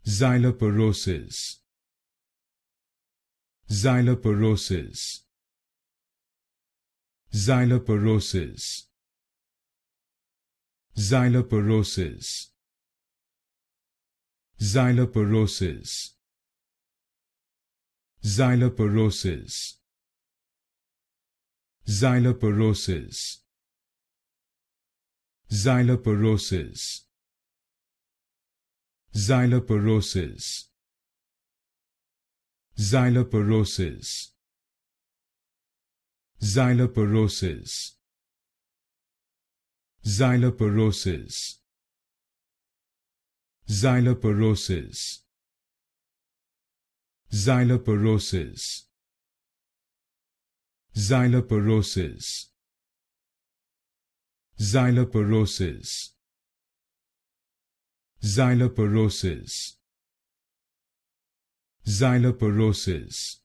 Xyloporosis. Xyloporosis. Xyloporosis. Xyloporosis. Xyloporosis. Xyloporosis. Xyloporosis. Xyloporosis. Xyloporosis. Xyloporosis. Xyloporosis. Xyloporosis. Xyloporosis. Xyloporosis. Xyloporosis. Xyloporosis. Xyloporosis. Xyloporosis.